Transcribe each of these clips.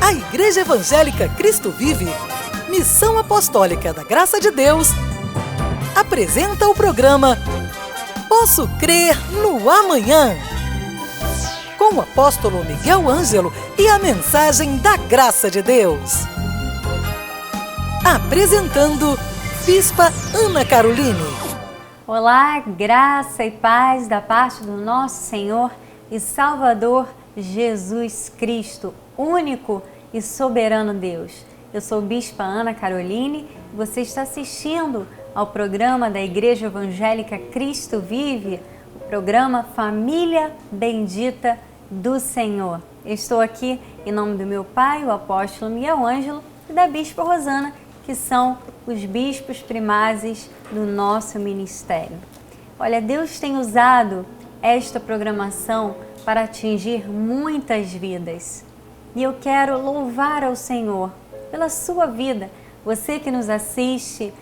A Igreja Evangélica Cristo Vive, Missão Apostólica da Graça de Deus, apresenta o programa Posso Crer no Amanhã, com o apóstolo Miguel Ângelo e a mensagem da Graça de Deus. Apresentando Bispa Ana Caroline. Olá, graça e paz da parte do nosso Senhor e Salvador Jesus Cristo, único e soberano Deus. Eu sou Bispa Ana Caroline e você está assistindo ao programa da Igreja Evangélica Cristo Vive, o programa Família Bendita do Senhor. Eu estou aqui em nome do meu pai, o apóstolo Miguel Ângelo, e da Bispa Rosana, que são os bispos primazes do nosso ministério. Olha, Deus tem usado esta programação para atingir muitas vidas. E eu quero louvar ao Senhor pela sua vida. Você que nos assiste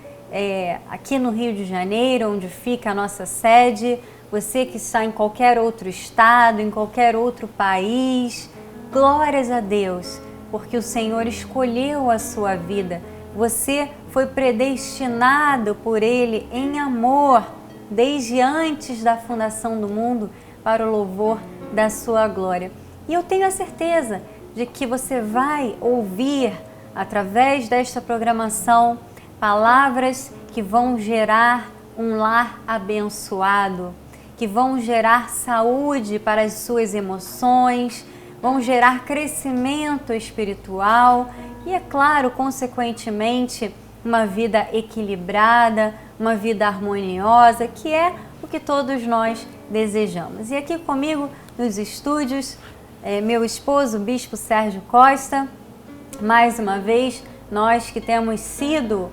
aqui no Rio de Janeiro, onde fica a nossa sede, você que está em qualquer outro estado, em qualquer outro país, glórias a Deus, porque o Senhor escolheu a sua vida. Você foi predestinado por Ele em amor, desde antes da fundação do mundo, para o louvor da sua glória. E eu tenho a certeza de que você vai ouvir, através desta programação, palavras que vão gerar um lar abençoado, que vão gerar saúde para as suas emoções, vão gerar crescimento espiritual e, é claro, consequentemente, uma vida equilibrada, uma vida harmoniosa, que é o que todos nós desejamos. E aqui comigo nos estúdios, meu esposo, o Bispo Sérgio Costa. Mais uma vez, nós que temos sido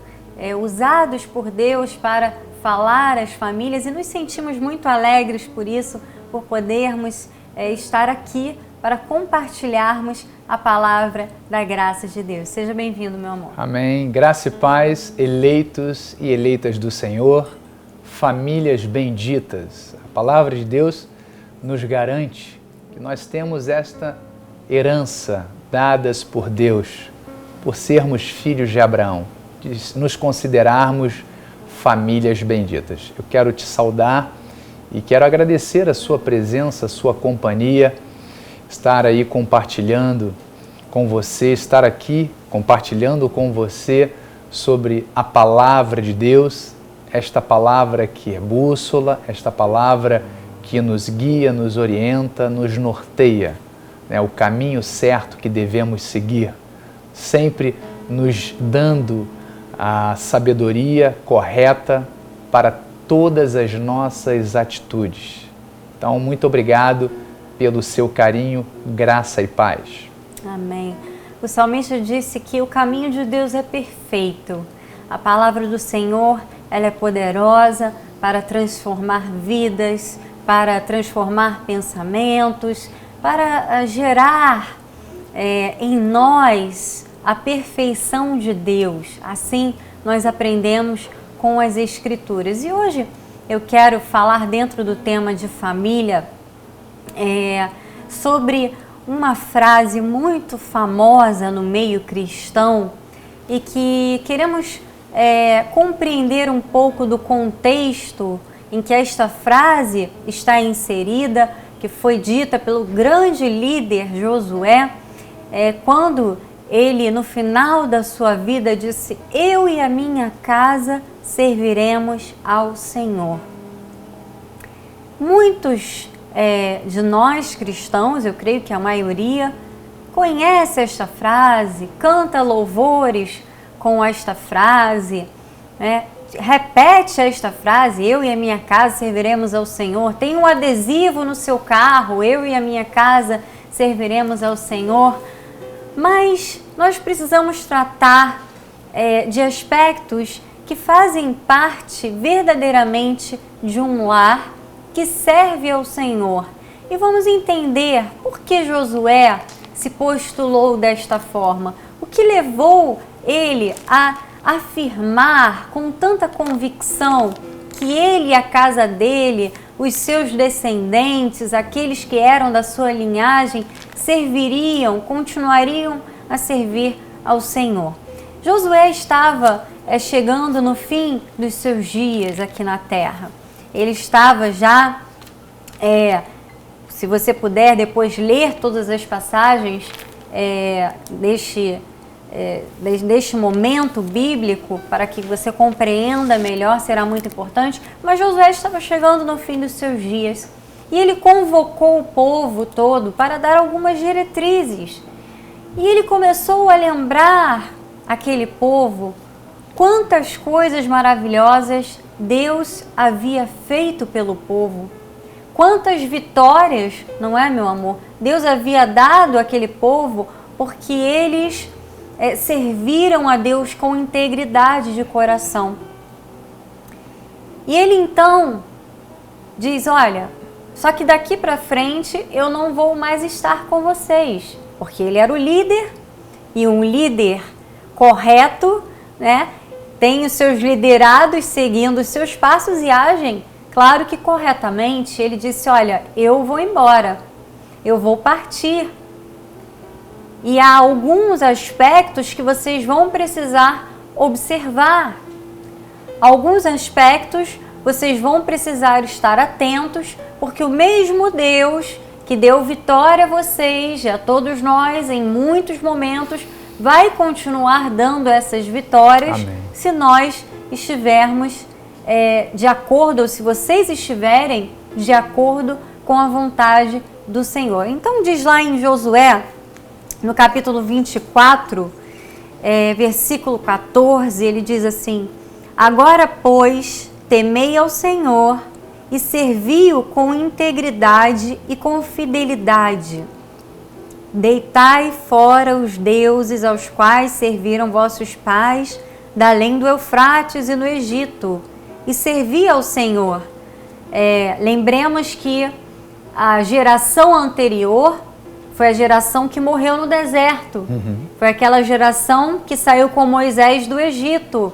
usados por Deus para falar às famílias e nos sentimos muito alegres por isso, por podermos estar aqui para compartilharmos a palavra da graça de Deus. Seja bem-vindo, meu amor. Amém. Graça e paz, eleitos e eleitas do Senhor, famílias benditas. A palavra de Deus nos garante que nós temos esta herança dadas por Deus, por sermos filhos de Abraão, de nos considerarmos famílias benditas. Eu quero te saudar e quero agradecer a sua presença, a sua companhia, estar aí compartilhando com você, estar aqui compartilhando com você sobre a palavra de Deus, esta palavra que é bússola, esta palavra que nos guia, nos orienta, nos norteia, né, o caminho certo que devemos seguir, sempre nos dando a sabedoria correta para todas as nossas atitudes. Então, muito obrigado pelo seu carinho, graça e paz. Amém. O salmista disse que o caminho de Deus é perfeito. A palavra do Senhor, ela é poderosa para transformar vidas, para transformar pensamentos, para gerar em nós a perfeição de Deus. Assim nós aprendemos com as Escrituras. E hoje eu quero falar, dentro do tema de família, sobre uma frase muito famosa no meio cristão e que queremos compreender um pouco do contexto em que esta frase está inserida, que foi dita pelo grande líder Josué, quando ele, no final da sua vida, disse: eu e a minha casa serviremos ao Senhor. Muitos de nós cristãos, eu creio que a maioria, conhece esta frase, canta louvores com esta frase, repete esta frase: eu e a minha casa serviremos ao Senhor. Tem um adesivo no seu carro: eu e a minha casa serviremos ao Senhor. Mas nós precisamos tratar de aspectos que fazem parte verdadeiramente de um lar que serve ao Senhor. E vamos entender por que Josué se postulou desta forma. O que levou ele a afirmar com tanta convicção que ele e a casa dele, os seus descendentes, aqueles que eram da sua linhagem, serviriam, continuariam a servir ao Senhor. Josué estava chegando no fim dos seus dias aqui na terra. Ele estava já, se você puder depois ler todas as passagens deste momento bíblico, para que você compreenda melhor, será muito importante. Mas Josué estava chegando no fim dos seus dias e ele convocou o povo todo para dar algumas diretrizes. E ele começou a lembrar aquele povo quantas coisas maravilhosas Deus havia feito pelo povo. Quantas vitórias, não é, meu amor? Deus havia dado àquele povo porque eles serviram a Deus com integridade de coração. E ele então diz, olha, só que daqui para frente eu não vou mais estar com vocês. Porque ele era o líder, e um líder correto, né, tem os seus liderados seguindo os seus passos e agem, claro que corretamente. Ele disse, olha, eu vou embora, eu vou partir. E há alguns aspectos que vocês vão precisar observar. Alguns aspectos vocês vão precisar estar atentos, porque o mesmo Deus que deu vitória a vocês, a todos nós, em muitos momentos, vai continuar dando essas vitórias. Amém. Se nós estivermos de acordo, ou se vocês estiverem de acordo com a vontade do Senhor. Então diz lá em Josué, no capítulo 24, versículo 14, ele diz assim, agora, pois, temei ao Senhor e servi-o com integridade e com fidelidade. Deitai fora os deuses aos quais serviram vossos pais, da além do Eufrates e no Egito, e servi ao Senhor. Lembremos que a geração anterior foi a geração que morreu no deserto. Foi aquela geração que saiu com Moisés do Egito.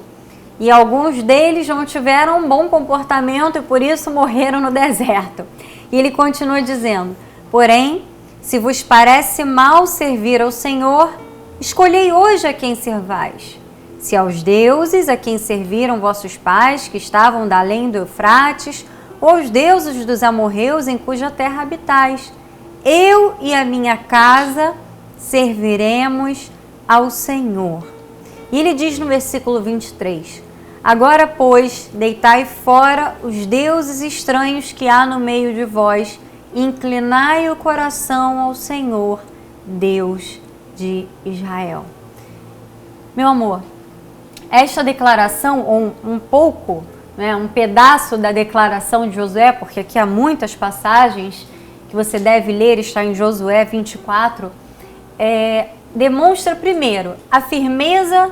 E alguns deles não tiveram um bom comportamento e por isso morreram no deserto. E ele continua dizendo, porém, se vos parece mal servir ao Senhor, escolhei hoje a quem servais. Se aos deuses a quem serviram vossos pais, que estavam da além do Eufrates, ou aos deuses dos amorreus em cuja terra habitais, eu e a minha casa serviremos ao Senhor. E ele diz no versículo 23, agora, pois, deitai fora os deuses estranhos que há no meio de vós, e inclinai o coração ao Senhor, Deus de Israel. Meu amor, esta declaração, ou um pouco, um pedaço da declaração de Josué, porque aqui há muitas passagens que você deve ler, está em Josué 24, demonstra primeiro a firmeza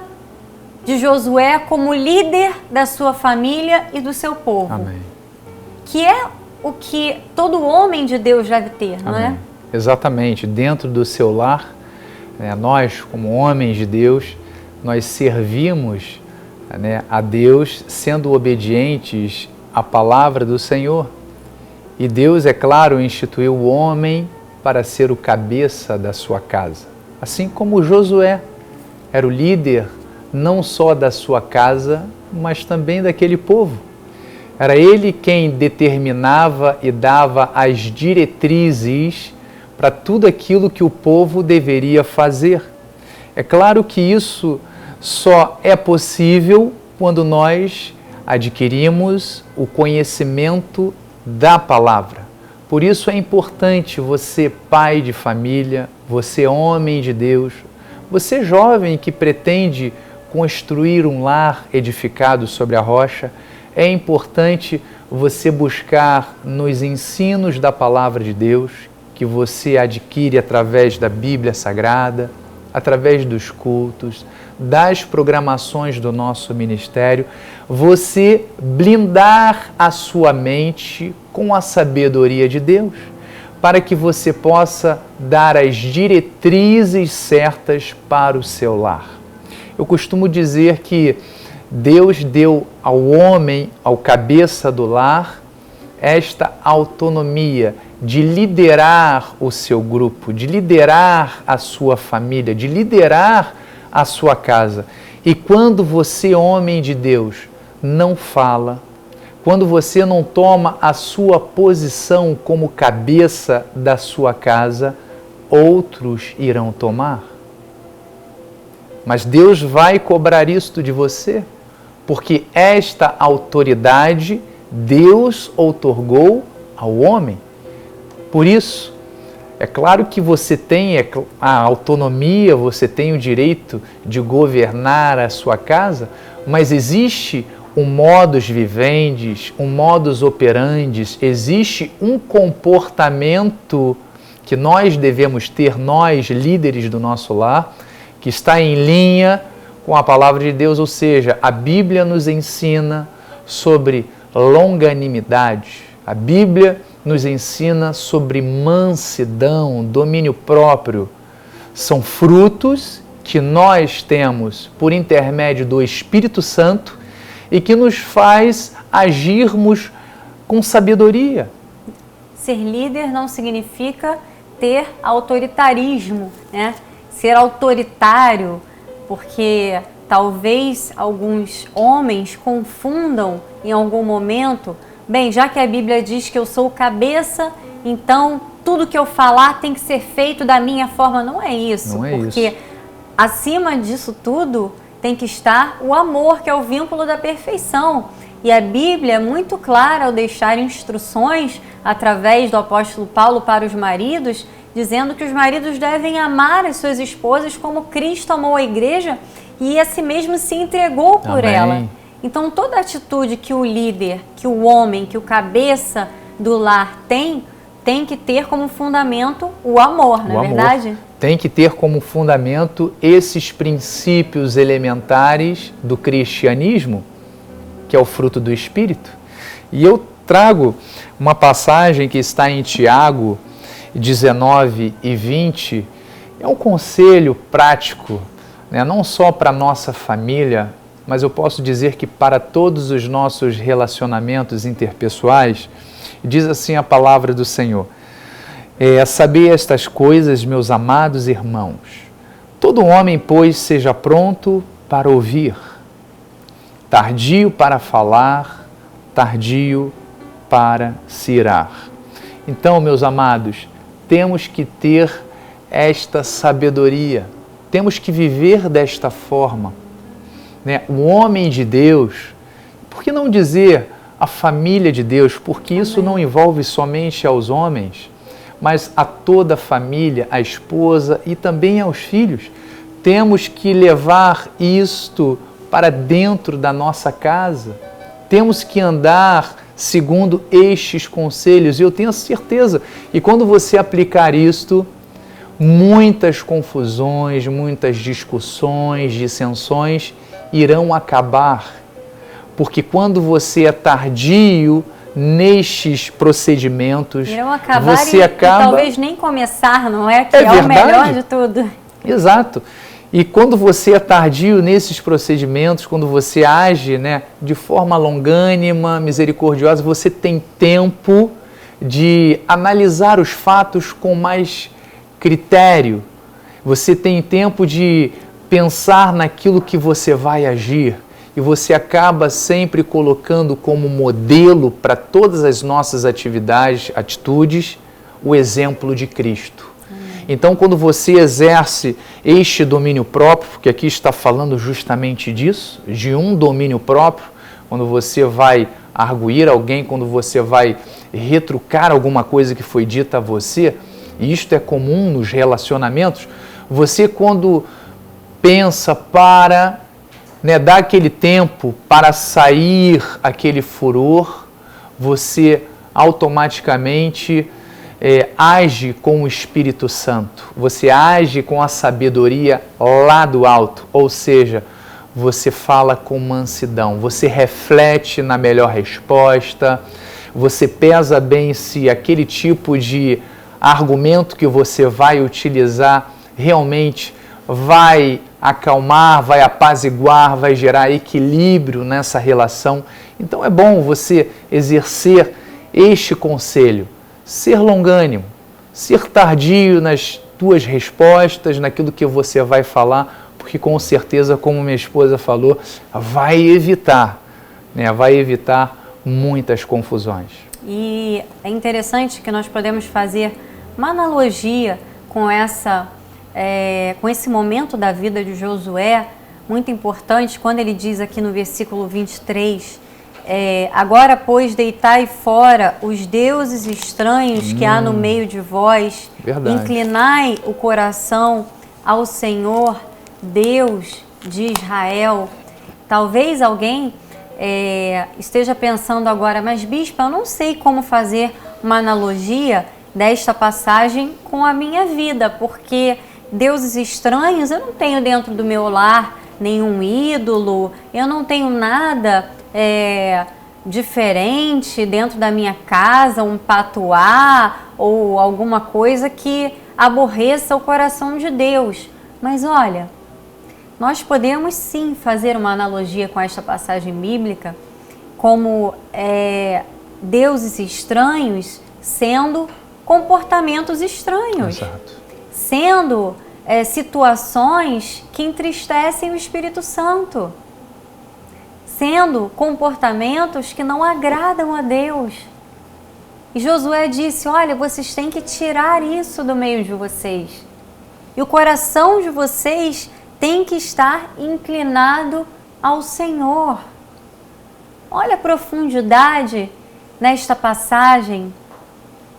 de Josué como líder da sua família e do seu povo. Amém. Que é o que todo homem de Deus deve ter, não Amém. é? Exatamente. Dentro do seu lar, nós, como homens de Deus, nós servimos a Deus sendo obedientes à palavra do Senhor. E Deus, é claro, instituiu o homem para ser o cabeça da sua casa. Assim como Josué era o líder não só da sua casa, mas também daquele povo. Era ele quem determinava e dava as diretrizes para tudo aquilo que o povo deveria fazer. É claro que isso só é possível quando nós adquirimos o conhecimento da palavra. Por isso é importante você, pai de família, você, homem de Deus, você, jovem que pretende construir um lar edificado sobre a rocha, é importante você buscar nos ensinos da palavra de Deus, que você adquire através da Bíblia Sagrada, através dos cultos, das programações do nosso ministério, você blindar a sua mente com a sabedoria de Deus, para que você possa dar as diretrizes certas para o seu lar. Eu costumo dizer que Deus deu ao homem, ao cabeça do lar, esta autonomia, de liderar o seu grupo, de liderar a sua família, de liderar a sua casa. E quando você, homem de Deus, não fala, quando você não toma a sua posição como cabeça da sua casa, outros irão tomar. Mas Deus vai cobrar isto de você, porque esta autoridade Deus outorgou ao homem. Por isso, é claro que você tem a autonomia, você tem o direito de governar a sua casa, mas existe um modus vivendi, um modus operandi, existe um comportamento que nós devemos ter, nós, líderes do nosso lar, que está em linha com a palavra de Deus, ou seja, a Bíblia nos ensina sobre longanimidade, a Bíblia nos ensina sobre mansidão, domínio próprio. São frutos que nós temos por intermédio do Espírito Santo e que nos faz agirmos com sabedoria. Ser líder não significa ter autoritarismo, né? Ser autoritário, porque talvez alguns homens confundam em algum momento, bem, já que a Bíblia diz que eu sou cabeça, então tudo que eu falar tem que ser feito da minha forma. Não é isso, porque acima disso tudo tem que estar o amor, que é o vínculo da perfeição. E a Bíblia é muito clara ao deixar instruções através do apóstolo Paulo para os maridos, dizendo que os maridos devem amar as suas esposas como Cristo amou a igreja e a si mesmo se entregou por ela. Então toda atitude que o líder, que o homem, que o cabeça do lar tem que ter como fundamento o amor, não é verdade? Tem que ter como fundamento esses princípios elementares do cristianismo, que é o fruto do Espírito. E eu trago uma passagem que está em Tiago 19 e 20, é um conselho prático, né? Não só para a nossa família, mas eu posso dizer que para todos os nossos relacionamentos interpessoais. Diz assim a palavra do Senhor: sabei estas coisas, meus amados irmãos, todo homem, pois, seja pronto para ouvir, tardio para falar, tardio para se irar. Então, meus amados, temos que ter esta sabedoria, temos que viver desta forma, né? O homem de Deus, por que não dizer a família de Deus? Porque isso não envolve somente aos homens, mas a toda a família, a esposa e também aos filhos. Temos que levar isto para dentro da nossa casa, temos que andar segundo estes conselhos, e eu tenho certeza, e quando você aplicar isto, muitas confusões, muitas discussões, dissensões irão acabar, porque quando você é tardio nestes procedimentos, irão acabar você acaba... e talvez nem começar, não é? Que é o melhor de tudo. Exato. E quando você é tardio nesses procedimentos, quando você age, né, de forma longânima, misericordiosa, você tem tempo de analisar os fatos com mais critério. Você tem tempo de pensar naquilo que você vai agir. E você acaba sempre colocando como modelo para todas as nossas atividades, atitudes, o exemplo de Cristo. Então, quando você exerce este domínio próprio, porque aqui está falando justamente disso, de um domínio próprio, quando você vai arguir alguém, quando você vai retrucar alguma coisa que foi dita a você, e isto é comum nos relacionamentos, você quando pensa para, né, dar aquele tempo para sair aquele furor, você automaticamente age com o Espírito Santo, você age com a sabedoria lá do alto, ou seja, você fala com mansidão, você reflete na melhor resposta, você pesa bem se aquele tipo de argumento que você vai utilizar realmente vai acalmar, vai apaziguar, vai gerar equilíbrio nessa relação. Então é bom você exercer este conselho, ser longânimo, ser tardio nas tuas respostas, naquilo que você vai falar, porque com certeza, como minha esposa falou, vai evitar muitas confusões. E é interessante que nós podemos fazer uma analogia com esse momento da vida de Josué, muito importante, quando ele diz aqui no versículo 23, agora, pois, deitai fora os deuses estranhos que há no meio de vós, verdade. Inclinai o coração ao Senhor, Deus de Israel. Talvez alguém esteja pensando agora, mas bispo, eu não sei como fazer uma analogia desta passagem com a minha vida, porque deuses estranhos eu não tenho dentro do meu lar, nenhum ídolo, eu não tenho nada diferente dentro da minha casa, um patuá ou alguma coisa que aborreça o coração de Deus. Mas olha, nós podemos sim fazer uma analogia com esta passagem bíblica como deuses estranhos sendo comportamentos estranhos. Exato. Sendo situações que entristecem o Espírito Santo, sendo comportamentos que não agradam a Deus. E Josué disse, olha, vocês têm que tirar isso do meio de vocês. E o coração de vocês tem que estar inclinado ao Senhor. Olha a profundidade nesta passagem.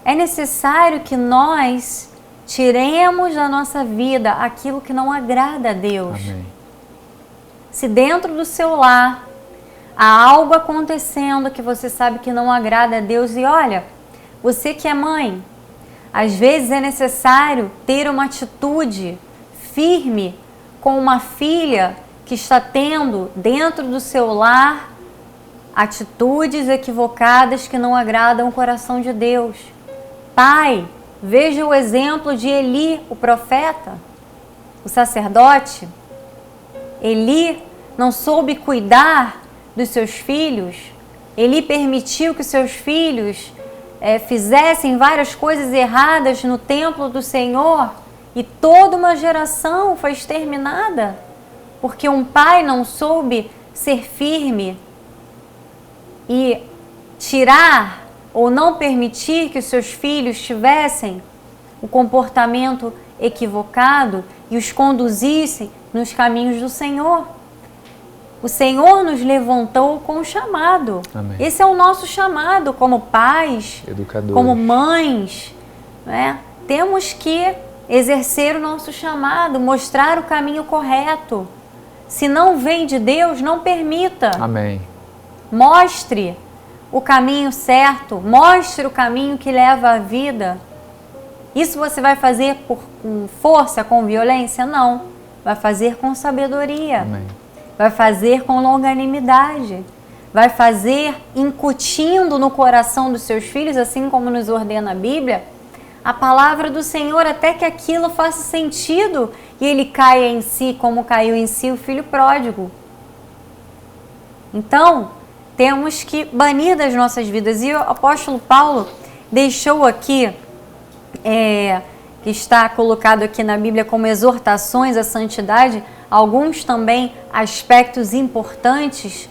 É necessário que nós tiremos da nossa vida aquilo que não agrada a Deus. Amém. Se dentro do seu lar há algo acontecendo que você sabe que não agrada a Deus, e olha, você que é mãe, às vezes é necessário ter uma atitude firme com uma filha que está tendo dentro do seu lar atitudes equivocadas que não agradam o coração de Deus. Pai, veja o exemplo de Eli, o profeta, o sacerdote. Eli não soube cuidar dos seus filhos. Eli permitiu que seus filhos fizessem várias coisas erradas no templo do Senhor e toda uma geração foi exterminada porque um pai não soube ser firme e tirar ou não permitir que os seus filhos tivessem o comportamento equivocado e os conduzissem nos caminhos do Senhor. O Senhor nos levantou com um chamado. Amém. Esse é o nosso chamado como pais, Educadores. como mães, né? Temos que exercer o nosso chamado, mostrar o caminho correto. Se não vem de Deus, não permita. Amém. Mostre o caminho certo, mostre o caminho que leva à vida. Isso você vai fazer com força, com violência? Não. Vai fazer com sabedoria. Amém. Vai fazer com longanimidade. Vai fazer incutindo no coração dos seus filhos, assim como nos ordena a Bíblia, a palavra do Senhor, até que aquilo faça sentido e ele caia em si, como caiu em si o filho pródigo. Então, temos que banir das nossas vidas. E o apóstolo Paulo deixou aqui, que está colocado aqui na Bíblia como exortações à santidade, alguns também aspectos importantes,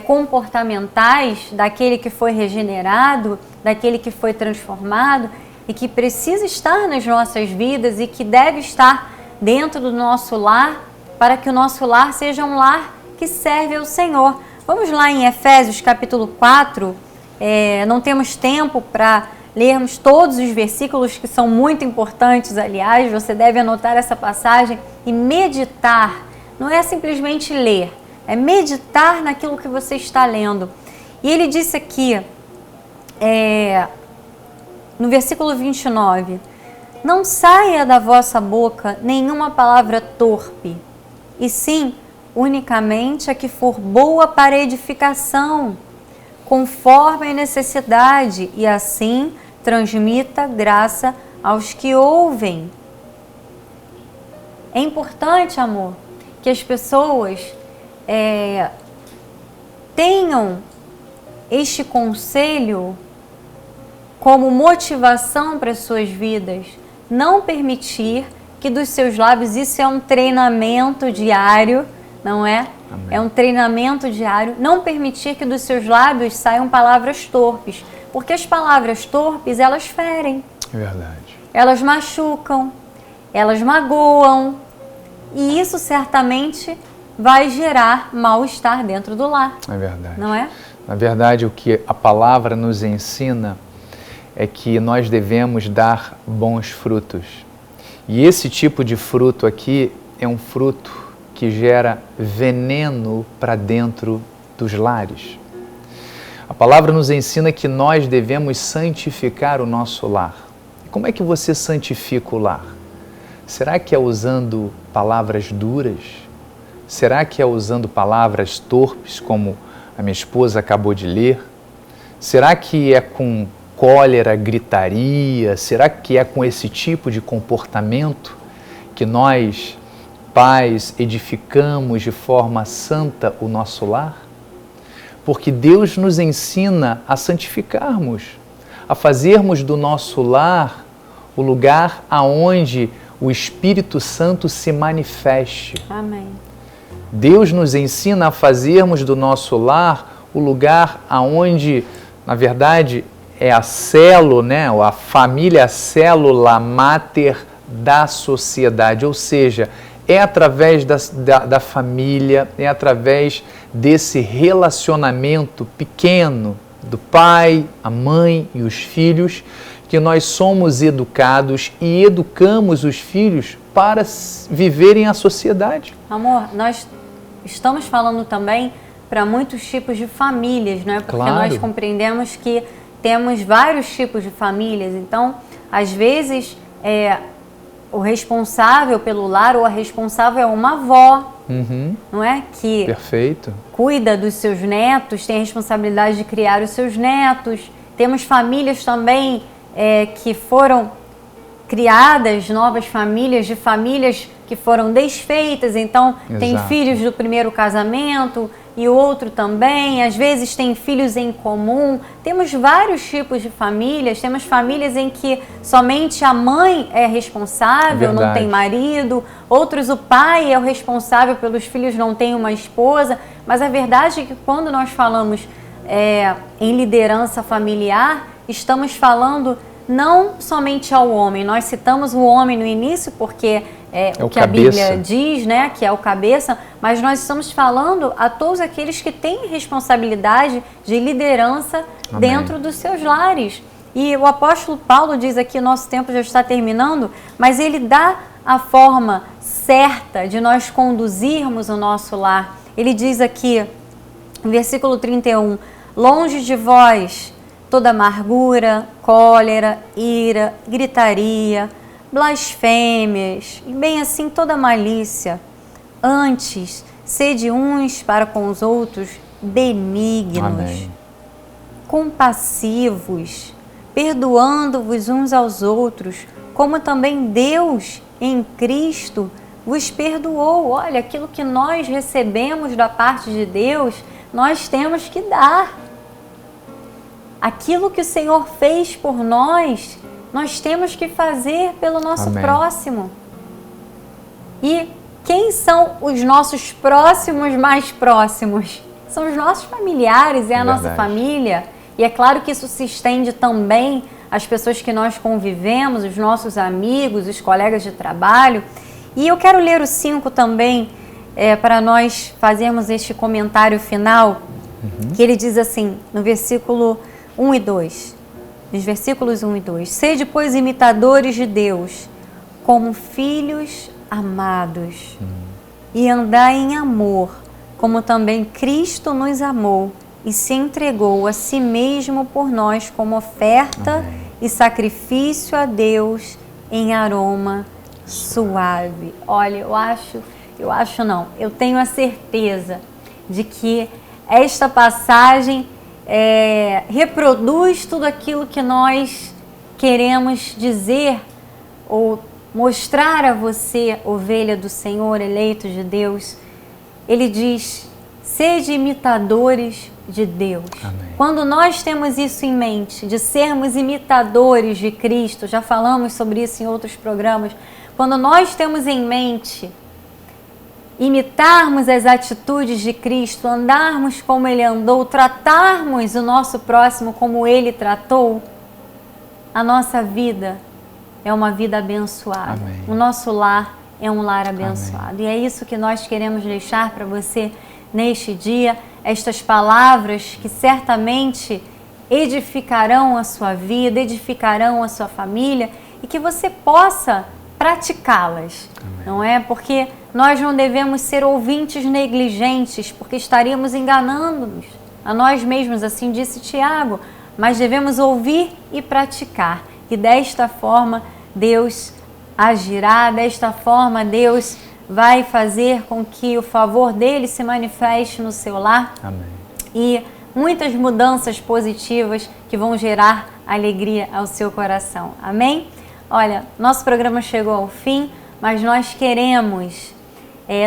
comportamentais, daquele que foi regenerado, daquele que foi transformado e que precisa estar nas nossas vidas e que deve estar dentro do nosso lar, para que o nosso lar seja um lar que serve ao Senhor. Vamos lá em Efésios capítulo 4, não temos tempo para lermos todos os versículos, que são muito importantes, aliás, você deve anotar essa passagem e meditar. Não é simplesmente ler, é meditar naquilo que você está lendo. E ele disse aqui, no versículo 29, não saia da vossa boca nenhuma palavra torpe, e sim, unicamente a que for boa para edificação, conforme a necessidade, e assim transmita graça aos que ouvem. É importante, amor, que as pessoas tenham este conselho como motivação para as suas vidas, não permitir que dos seus lábios, isso é um treinamento diário, não é? Amém. É um treinamento diário, não permitir que dos seus lábios saiam palavras torpes, porque as palavras torpes, elas ferem. É verdade. Elas machucam, elas magoam, e isso certamente vai gerar mal-estar dentro do lar. É verdade. Não é? Na verdade, o que a palavra nos ensina é que nós devemos dar bons frutos. E esse tipo de fruto aqui é um fruto que gera veneno para dentro dos lares. A palavra nos ensina que nós devemos santificar o nosso lar. Como é que você santifica o lar? Será que é usando palavras duras? Será que é usando palavras torpes, como a minha esposa acabou de ler? Será que é com cólera, gritaria? Será que é com esse tipo de comportamento que nós, pais, edificamos de forma santa o nosso lar? Porque Deus nos ensina a santificarmos, a fazermos do nosso lar o lugar aonde o Espírito Santo se manifeste. Amém. Deus nos ensina a fazermos do nosso lar o lugar aonde, na verdade, é a célula, né? A família, a célula máter da sociedade, ou seja, é através da família, é através desse relacionamento pequeno do pai, a mãe e os filhos que nós somos educados e educamos os filhos para viverem a sociedade. Amor, nós estamos falando também para muitos tipos de famílias, não é? Porque claro, nós compreendemos que temos vários tipos de famílias. Então, às vezes, o responsável pelo lar ou a responsável é uma avó, não é? Que perfeito, cuida dos seus netos, tem a responsabilidade de criar os seus netos. Temos famílias também que foram criadas, novas famílias, de famílias que foram desfeitas. Então, tem filhos do primeiro casamento e o outro também. Às vezes tem filhos em comum. Temos vários tipos de famílias. Temos famílias em que somente a mãe é responsável, não tem marido. Outros, o pai é o responsável pelos filhos, não tem uma esposa. Mas a verdade é que quando nós falamos em liderança familiar, estamos falando não somente ao homem. Nós citamos o homem no início porque é o que a Bíblia diz, né, que é o cabeça, mas nós estamos falando a todos aqueles que têm responsabilidade de liderança dentro dos seus lares. E o apóstolo Paulo diz aqui, nosso tempo já está terminando, mas ele dá a forma certa de nós conduzirmos o nosso lar. Ele diz aqui, no versículo 31, longe de vós toda amargura, cólera, ira, gritaria, blasfêmias, e bem assim toda malícia. Antes, sede uns para com os outros benignos, compassivos, perdoando-vos uns aos outros, como também Deus em Cristo vos perdoou. Olha, aquilo que nós recebemos da parte de Deus, nós temos que dar. Aquilo que o Senhor fez por nós, nós temos que fazer pelo nosso próximo. E quem são os nossos próximos mais próximos? São os nossos familiares, é a nossa família. E é claro que isso se estende também às pessoas que nós convivemos, os nossos amigos, os colegas de trabalho. E eu quero ler o 5 também, para nós fazermos este comentário final, que ele diz assim, no versículo 1 e 2, nos versículos 1 e 2, sede, pois, imitadores de Deus, como filhos amados, e andai em amor, como também Cristo nos amou e se entregou a si mesmo por nós como oferta e sacrifício a Deus em aroma suave. Olha, eu tenho a certeza de que esta passagem reproduz tudo aquilo que nós queremos dizer ou mostrar a você, ovelha do Senhor, eleito de Deus. Ele diz, sede imitadores de Deus. Amém. Quando nós temos isso em mente, de sermos imitadores de Cristo, já falamos sobre isso em outros programas, quando nós temos em mente imitarmos as atitudes de Cristo, andarmos como Ele andou, tratarmos o nosso próximo como Ele tratou, a nossa vida é uma vida abençoada. Amém. O nosso lar é um lar abençoado. Amém. E é isso que nós queremos deixar para você neste dia, estas palavras que certamente edificarão a sua vida, edificarão a sua família e que você possa praticá-las, não é? Porque nós não devemos ser ouvintes negligentes, porque estaríamos enganando-nos a nós mesmos, assim disse Tiago, mas devemos ouvir e praticar. E desta forma Deus agirá, desta forma Deus vai fazer com que o favor dele se manifeste no seu lar. Amém. E muitas mudanças positivas que vão gerar alegria ao seu coração. Amém? Olha, nosso programa chegou ao fim, mas nós queremos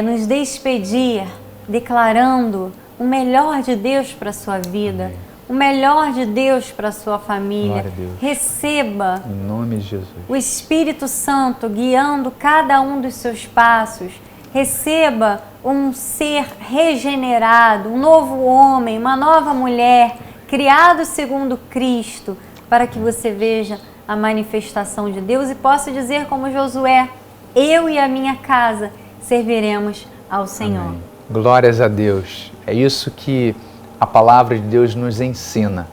nos despedir declarando o melhor de Deus para a sua vida. Amém. O melhor de Deus para a sua família. Receba em nome de Jesus o Espírito Santo guiando cada um dos seus passos. Receba um ser regenerado, um novo homem, uma nova mulher, criado segundo Cristo, para que você veja a manifestação de Deus e possa dizer como Josué: eu e a minha casa serviremos ao Senhor. Amém. Glórias a Deus. É isso que a palavra de Deus nos ensina.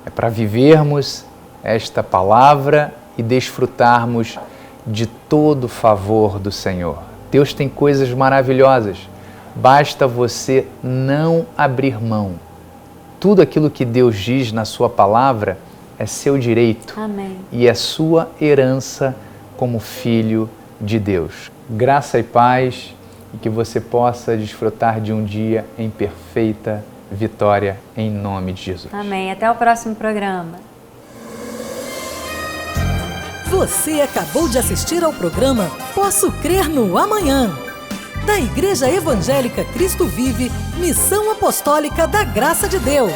É para vivermos esta palavra e desfrutarmos de todo o favor do Senhor. Deus tem coisas maravilhosas. Basta você não abrir mão. Tudo aquilo que Deus diz na sua palavra é seu direito. Amém. E é sua herança como filho de Deus. Graça e paz, e que você possa desfrutar de um dia em perfeita vitória, em nome de Jesus. Amém. Até o próximo programa. Você acabou de assistir ao programa Posso Crer no Amanhã, da Igreja Evangélica Cristo Vive, Missão Apostólica da Graça de Deus.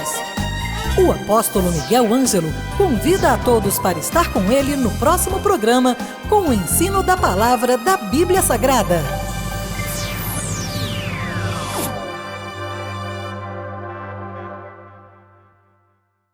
O apóstolo Miguel Ângelo convida a todos para estar com ele no próximo programa com o ensino da palavra da Bíblia Sagrada.